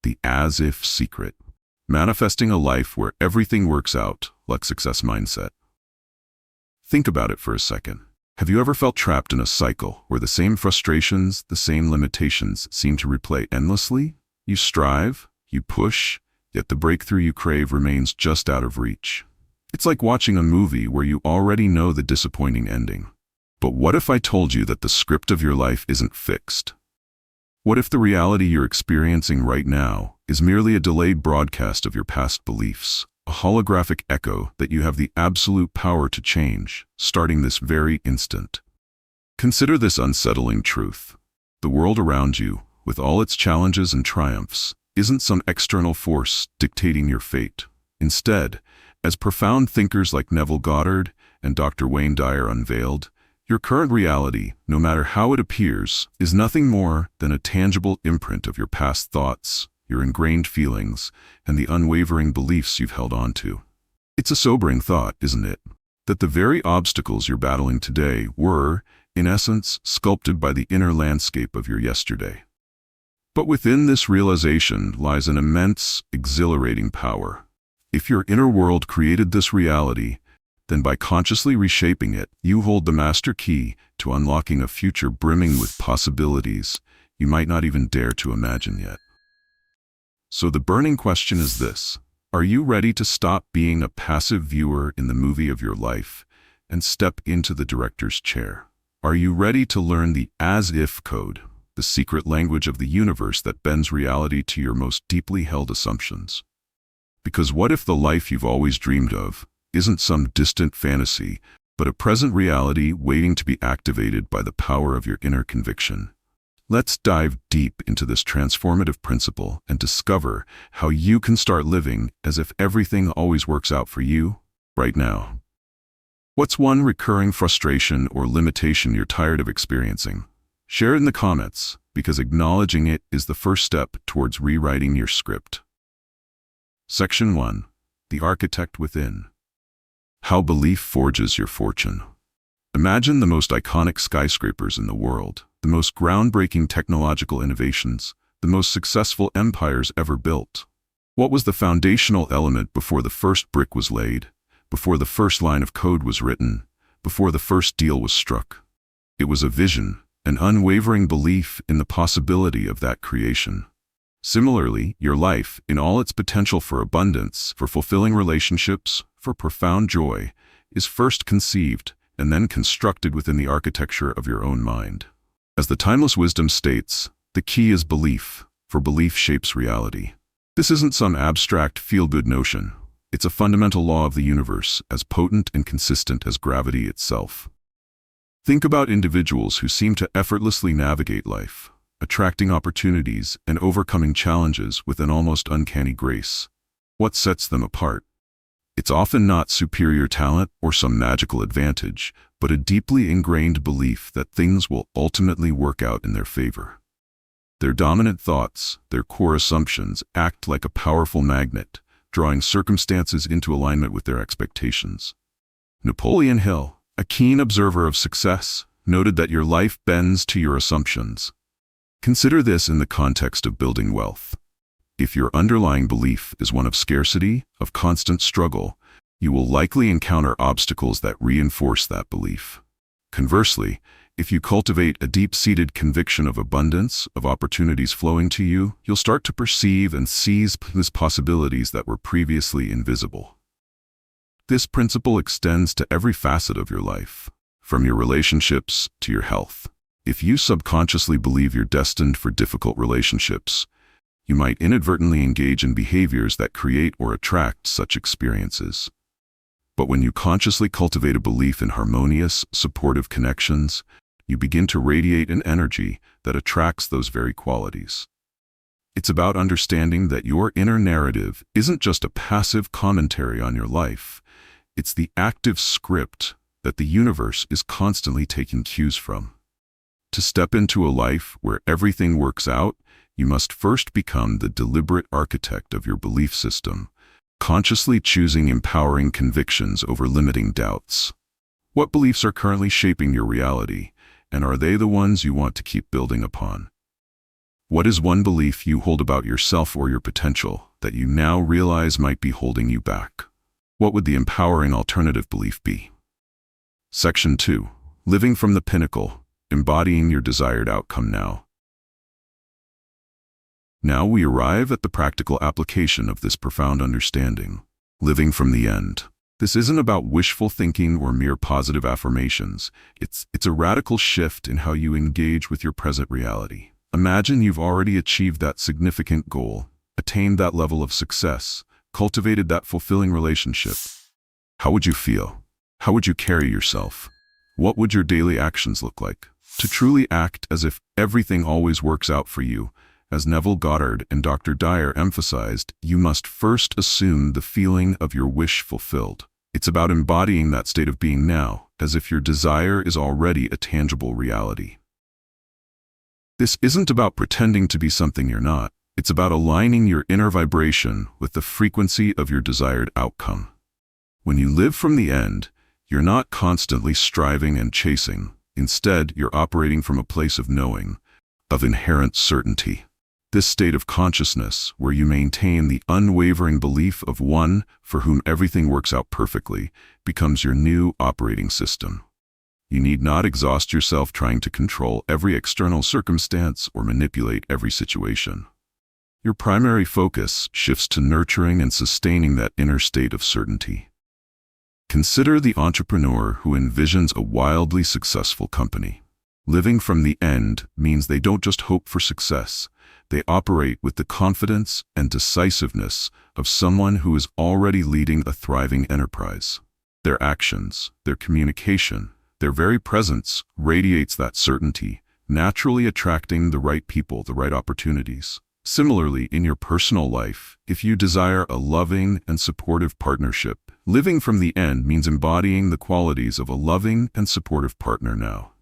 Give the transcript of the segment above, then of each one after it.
The as-if secret. Manifesting a life where everything works out, like success mindset. Think about it for a second. Have you ever felt trapped in a cycle where the same frustrations, the same limitations seem to replay endlessly? You strive, you push, yet the breakthrough you crave remains just out of reach. It's like watching a movie where you already know the disappointing ending. But what if I told you that the script of your life isn't fixed? What if the reality you're experiencing right now is merely a delayed broadcast of your past beliefs, a holographic echo that you have the absolute power to change, starting this very instant? Consider this unsettling truth. The world around you, with all its challenges and triumphs, isn't some external force dictating your fate. Instead, as profound thinkers like Neville Goddard and Dr. Wayne Dyer unveiled, your current reality, no matter how it appears, is nothing more than a tangible imprint of your past thoughts, your ingrained feelings, and the unwavering beliefs you've held on to. It's a sobering thought, isn't it? That the very obstacles you're battling today were, in essence, sculpted by the inner landscape of your yesterday. But within this realization lies an immense, exhilarating power. If your inner world created this reality, then by consciously reshaping it, you hold the master key to unlocking a future brimming with possibilities you might not even dare to imagine yet. So the burning question is this: are you ready to stop being a passive viewer in the movie of your life and step into the director's chair? Are you ready to learn the as-if code, the secret language of the universe that bends reality to your most deeply held assumptions? Because what if the life you've always dreamed of isn't some distant fantasy, but a present reality waiting to be activated by the power of your inner conviction? Let's dive deep into this transformative principle and discover how you can start living as if everything always works out for you right now. What's one recurring frustration or limitation you're tired of experiencing? Share it in the comments, because acknowledging it is the first step towards rewriting your script. Section 1. The Architect Within. How belief forges your fortune. Imagine the most iconic skyscrapers in the world, the most groundbreaking technological innovations, the most successful empires ever built. What was the foundational element before the first brick was laid, before the first line of code was written, before the first deal was struck? It was a vision, an unwavering belief in the possibility of that creation. Similarly, your life, in all its potential for abundance, for fulfilling relationships, for profound joy, is first conceived and then constructed within the architecture of your own mind. As the timeless wisdom states, the key is belief, for belief shapes reality. This isn't some abstract feel-good notion. It's a fundamental law of the universe, as potent and consistent as gravity itself. Think about individuals who seem to effortlessly navigate life, attracting opportunities and overcoming challenges with an almost uncanny grace. What sets them apart? It's often not superior talent or some magical advantage, but a deeply ingrained belief that things will ultimately work out in their favor. Their dominant thoughts, their core assumptions, act like a powerful magnet, drawing circumstances into alignment with their expectations. Napoleon Hill, a keen observer of success, noted that your life bends to your assumptions. Consider this in the context of building wealth. If your underlying belief is one of scarcity, of constant struggle, you will likely encounter obstacles that reinforce that belief. Conversely, if you cultivate a deep-seated conviction of abundance, of opportunities flowing to you, you'll start to perceive and seize possibilities that were previously invisible. This principle extends to every facet of your life, from your relationships to your health. If you subconsciously believe you're destined for difficult relationships, you might inadvertently engage in behaviors that create or attract such experiences. But when you consciously cultivate a belief in harmonious, supportive connections, you begin to radiate an energy that attracts those very qualities. It's about understanding that your inner narrative isn't just a passive commentary on your life. It's the active script that the universe is constantly taking cues from. To step into a life where everything works out, you must first become the deliberate architect of your belief system, consciously choosing empowering convictions over limiting doubts. What beliefs are currently shaping your reality, and are they the ones you want to keep building upon? What is one belief you hold about yourself or your potential that you now realize might be holding you back? What would the empowering alternative belief be? Section 2. Living from the pinnacle, embodying your desired outcome now. Now we arrive at the practical application of this profound understanding. Living from the end. This isn't about wishful thinking or mere positive affirmations. It's a radical shift in how you engage with your present reality. Imagine you've already achieved that significant goal, attained that level of success, cultivated that fulfilling relationship. How would you feel? How would you carry yourself? What would your daily actions look like? To truly act as if everything always works out for you, as Neville Goddard and Dr. Dyer emphasized, you must first assume the feeling of your wish fulfilled. It's about embodying that state of being now, as if your desire is already a tangible reality. This isn't about pretending to be something you're not. It's about aligning your inner vibration with the frequency of your desired outcome. When you live from the end, you're not constantly striving and chasing. Instead, you're operating from a place of knowing, of inherent certainty. This state of consciousness, where you maintain the unwavering belief of one for whom everything works out perfectly, becomes your new operating system. You need not exhaust yourself trying to control every external circumstance or manipulate every situation. Your primary focus shifts to nurturing and sustaining that inner state of certainty. Consider the entrepreneur who envisions a wildly successful company. Living from the end means they don't just hope for success. They operate with the confidence and decisiveness of someone who is already leading a thriving enterprise. Their actions, their communication, their very presence radiates that certainty, naturally attracting the right people, the right opportunities. Similarly, in your personal life, if you desire a loving and supportive partnership, living from the end means embodying the qualities of a loving and supportive partner now.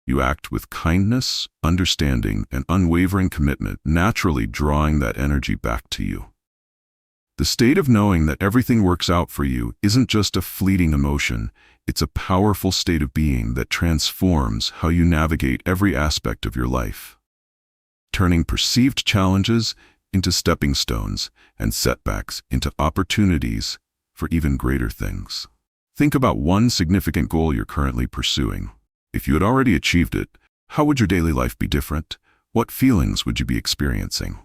You act with kindness, understanding, and unwavering commitment, naturally drawing that energy back to you. The state of knowing that everything works out for you isn't just a fleeting emotion, it's a powerful state of being that transforms how you navigate every aspect of your life, turning perceived challenges into stepping stones and setbacks into opportunities for even greater things. Think about one significant goal you're currently pursuing. If you had already achieved it, how would your daily life be different? What feelings would you be experiencing?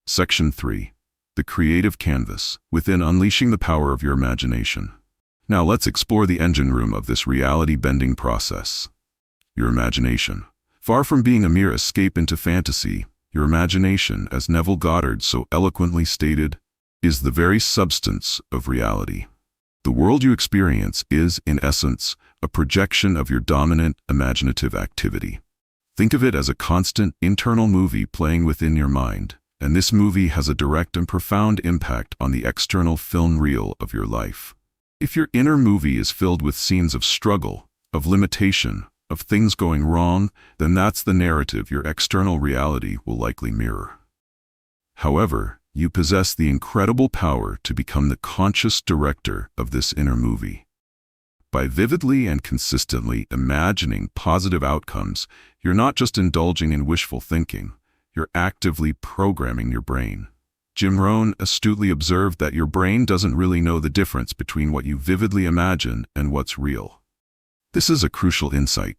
Section 3. The creative canvas, within unleashing the power of your imagination. Now let's explore the engine room of this reality-bending process. Your imagination. Far from being a mere escape into fantasy, your imagination, as Neville Goddard so eloquently stated, is the very substance of reality. The world you experience is, in essence, a projection of your dominant imaginative activity. Think of it as a constant internal movie playing within your mind, and this movie has a direct and profound impact on the external film reel of your life. If your inner movie is filled with scenes of struggle, of limitation, of things going wrong, then that's the narrative your external reality will likely mirror. However, you possess the incredible power to become the conscious director of this inner movie. By vividly and consistently imagining positive outcomes, you're not just indulging in wishful thinking, you're actively programming your brain. Jim Rohn astutely observed that your brain doesn't really know the difference between what you vividly imagine and what's real. This is a crucial insight.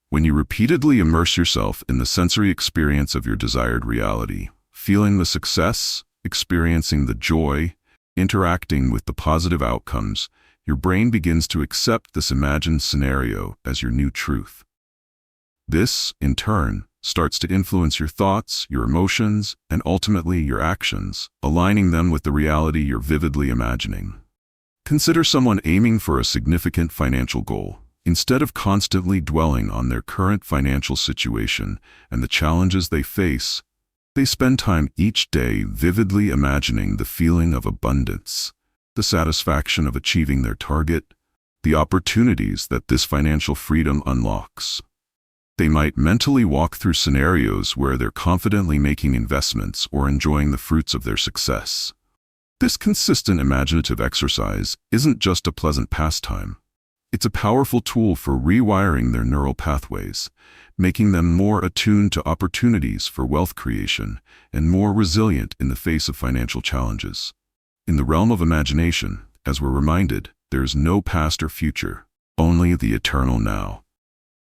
When you repeatedly immerse yourself in the sensory experience of your desired reality, feeling the success, experiencing the joy, interacting with the positive outcomes, your brain begins to accept this imagined scenario as your new truth. This, in turn, starts to influence your thoughts, your emotions, and ultimately your actions, aligning them with the reality you're vividly imagining. Consider someone aiming for a significant financial goal. Instead of constantly dwelling on their current financial situation and the challenges they face, they spend time each day vividly imagining the feeling of abundance, the satisfaction of achieving their target, the opportunities that this financial freedom unlocks. They might mentally walk through scenarios where they're confidently making investments or enjoying the fruits of their success. This consistent imaginative exercise isn't just a pleasant pastime. It's a powerful tool for rewiring their neural pathways, making them more attuned to opportunities for wealth creation and more resilient in the face of financial challenges. In the realm of imagination, as we're reminded, there is no past or future, only the eternal now.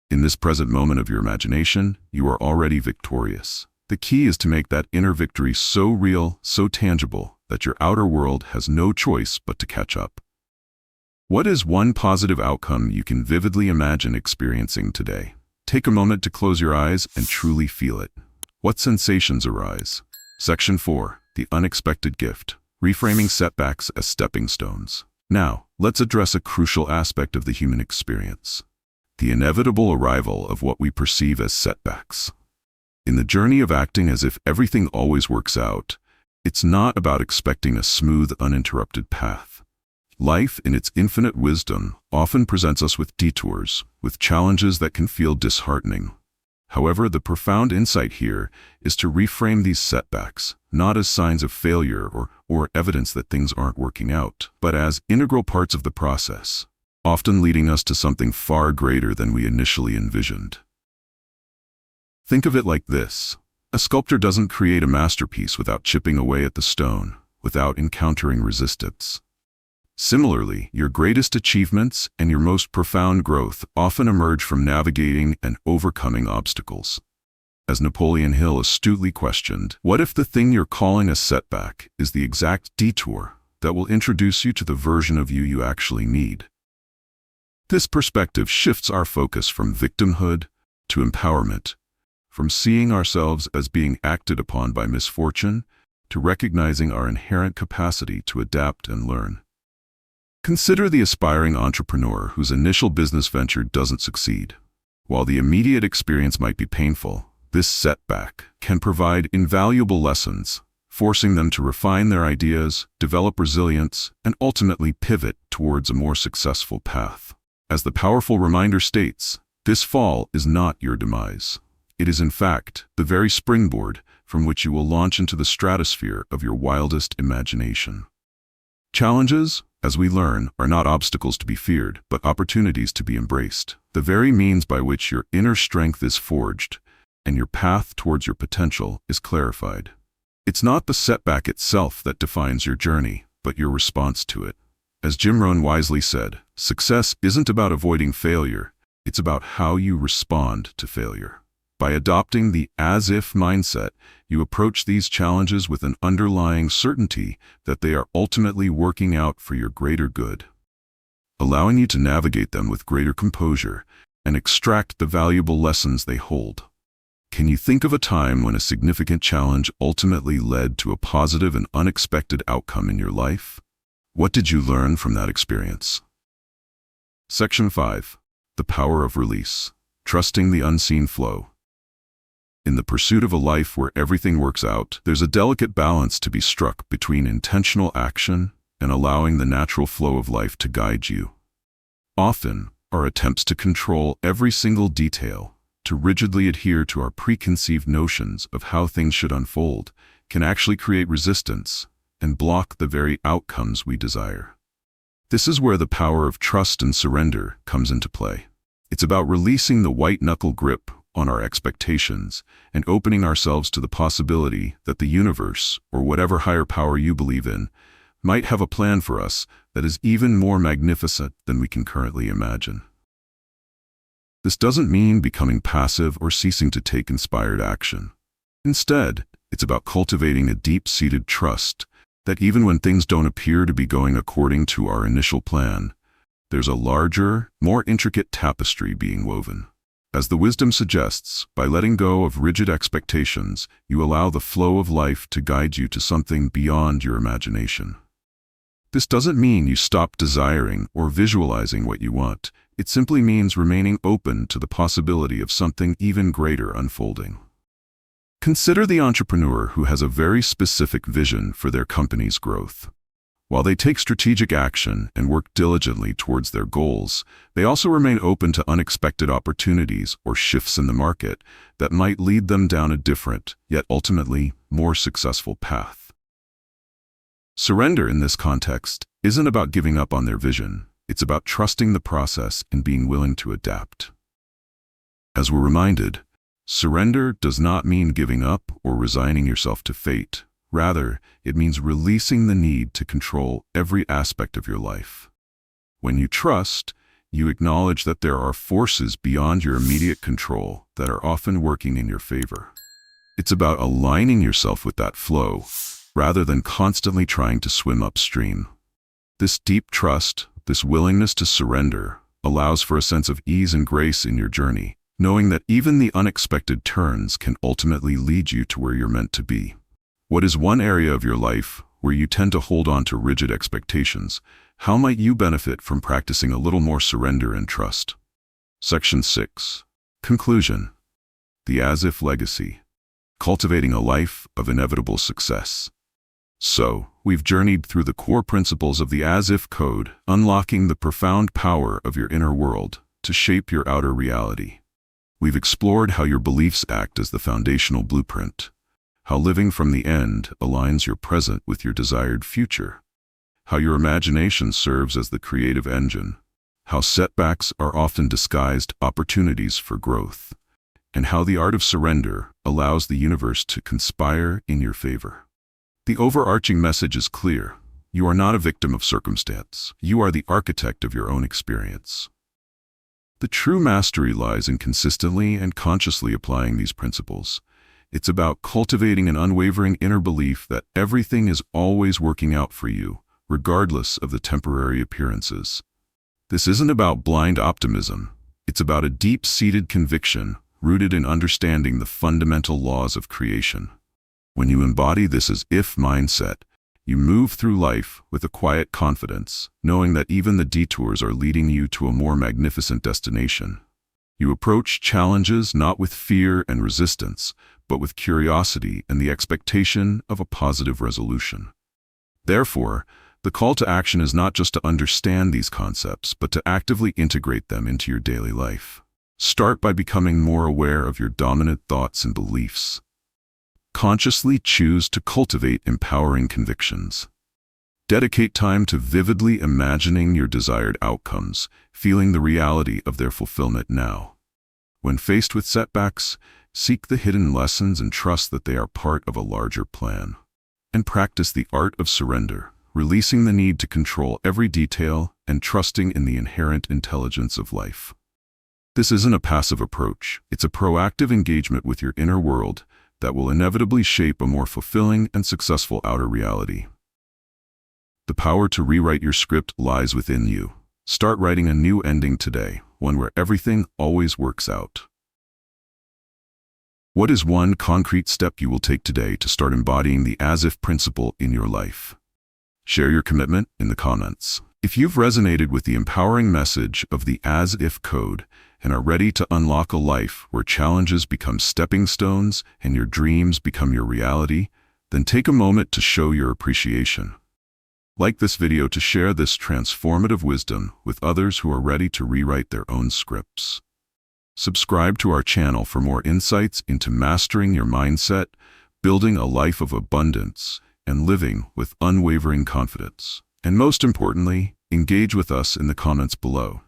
In this present moment of your imagination, you are already victorious. The key is to make that inner victory so real, so tangible, that your outer world has no choice but to catch up. What is one positive outcome you can vividly imagine experiencing today? Take a moment to close your eyes and truly feel it. What sensations arise? Section 4. The unexpected gift. Reframing setbacks as stepping stones. Now, let's address a crucial aspect of the human experience: the inevitable arrival of what we perceive as setbacks. In the journey of acting as if everything always works out, it's not about expecting a smooth, uninterrupted path. Life, in its infinite wisdom, often presents us with detours, with challenges that can feel disheartening. However, the profound insight here is to reframe these setbacks, not as signs of failure or evidence that things aren't working out, but as integral parts of the process, often leading us to something far greater than we initially envisioned. Think of it like this: a sculptor doesn't create a masterpiece without chipping away at the stone, without encountering resistance. Similarly, your greatest achievements and your most profound growth often emerge from navigating and overcoming obstacles. As Napoleon Hill astutely questioned, what if the thing you're calling a setback is the exact detour that will introduce you to the version of you actually need? This perspective shifts our focus from victimhood to empowerment, from seeing ourselves as being acted upon by misfortune to recognizing our inherent capacity to adapt and learn. Consider the aspiring entrepreneur whose initial business venture doesn't succeed. While the immediate experience might be painful, this setback can provide invaluable lessons, forcing them to refine their ideas, develop resilience, and ultimately pivot towards a more successful path. As the powerful reminder states, this fall is not your demise. It is in fact the very springboard from which you will launch into the stratosphere of your wildest imagination. Challenges, as we learn, are not obstacles to be feared, but opportunities to be embraced, the very means by which your inner strength is forged and your path towards your potential is clarified. It's not the setback itself that defines your journey, but your response to it. As Jim Rohn wisely said, success isn't about avoiding failure, it's about how you respond to failure. By adopting the as-if mindset, you approach these challenges with an underlying certainty that they are ultimately working out for your greater good, allowing you to navigate them with greater composure and extract the valuable lessons they hold. Can you think of a time when a significant challenge ultimately led to a positive and unexpected outcome in your life? What did you learn from that experience? Section 5. The power of release. Trusting the unseen flow. In the pursuit of a life where everything works out, there's a delicate balance to be struck between intentional action and allowing the natural flow of life to guide you. Often, our attempts to control every single detail, to rigidly adhere to our preconceived notions of how things should unfold, can actually create resistance and block the very outcomes we desire. This is where the power of trust and surrender comes into play. It's about releasing the white-knuckle grip on our expectations and opening ourselves to the possibility that the universe, or whatever higher power you believe in, might have a plan for us that is even more magnificent than we can currently imagine. This doesn't mean becoming passive or ceasing to take inspired action. Instead, it's about cultivating a deep-seated trust that even when things don't appear to be going according to our initial plan, there's a larger, more intricate tapestry being woven. As the wisdom suggests, by letting go of rigid expectations, you allow the flow of life to guide you to something beyond your imagination. This doesn't mean you stop desiring or visualizing what you want. It simply means remaining open to the possibility of something even greater unfolding. Consider the entrepreneur who has a very specific vision for their company's growth. While they take strategic action and work diligently towards their goals, they also remain open to unexpected opportunities or shifts in the market that might lead them down a different, yet ultimately more successful path. Surrender in this context isn't about giving up on their vision. It's about trusting the process and being willing to adapt. As we're reminded, surrender does not mean giving up or resigning yourself to fate. Rather, it means releasing the need to control every aspect of your life. When you trust, you acknowledge that there are forces beyond your immediate control that are often working in your favor. It's about aligning yourself with that flow, rather than constantly trying to swim upstream. This deep trust, this willingness to surrender, allows for a sense of ease and grace in your journey, knowing that even the unexpected turns can ultimately lead you to where you're meant to be. What is one area of your life where you tend to hold on to rigid expectations? How might you benefit from practicing a little more surrender and trust? Section 6. Conclusion. The as-if legacy. Cultivating a life of inevitable success. So, we've journeyed through the core principles of the as-if code, unlocking the profound power of your inner world to shape your outer reality. We've explored how your beliefs act as the foundational blueprint, how living from the end aligns your present with your desired future, how your imagination serves as the creative engine, how setbacks are often disguised opportunities for growth, and how the art of surrender allows the universe to conspire in your favor. The overarching message is clear. You are not a victim of circumstance. You are the architect of your own experience. The true mastery lies in consistently and consciously applying these principles. It's about cultivating an unwavering inner belief that everything is always working out for you, regardless of the temporary appearances. This isn't about blind optimism. It's about a deep-seated conviction rooted in understanding the fundamental laws of creation. When you embody this as-if mindset, you move through life with a quiet confidence, knowing that even the detours are leading you to a more magnificent destination. You approach challenges not with fear and resistance, but with curiosity and the expectation of a positive resolution. Therefore, the call to action is not just to understand these concepts, but to actively integrate them into your daily life. Start by becoming more aware of your dominant thoughts and beliefs. Consciously choose to cultivate empowering convictions. Dedicate time to vividly imagining your desired outcomes, feeling the reality of their fulfillment now. When faced with setbacks, seek the hidden lessons and trust that they are part of a larger plan. And practice the art of surrender, releasing the need to control every detail and trusting in the inherent intelligence of life. This isn't a passive approach. It's a proactive engagement with your inner world that will inevitably shape a more fulfilling and successful outer reality. The power to rewrite your script lies within you. Start writing a new ending today, one where everything always works out. What is one concrete step you will take today to start embodying the as-if principle in your life? Share your commitment in the comments. If you've resonated with the empowering message of the as-if code and are ready to unlock a life where challenges become stepping stones and your dreams become your reality, then take a moment to show your appreciation. Like this video to share this transformative wisdom with others who are ready to rewrite their own scripts. Subscribe to our channel for more insights into mastering your mindset, building a life of abundance, and living with unwavering confidence. And most importantly, engage with us in the comments below.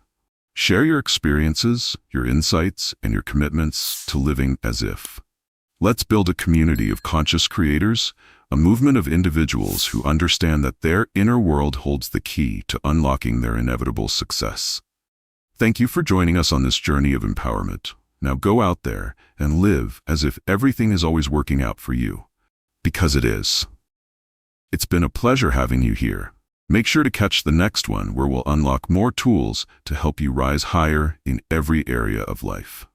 Share your experiences, your insights, and your commitments to living as if. Let's build a community of conscious creators, a movement of individuals who understand that their inner world holds the key to unlocking their inevitable success. Thank you for joining us on this journey of empowerment. Now go out there and live as if everything is always working out for you. Because it is. It's been a pleasure having you here. Make sure to catch the next one where we'll unlock more tools to help you rise higher in every area of life.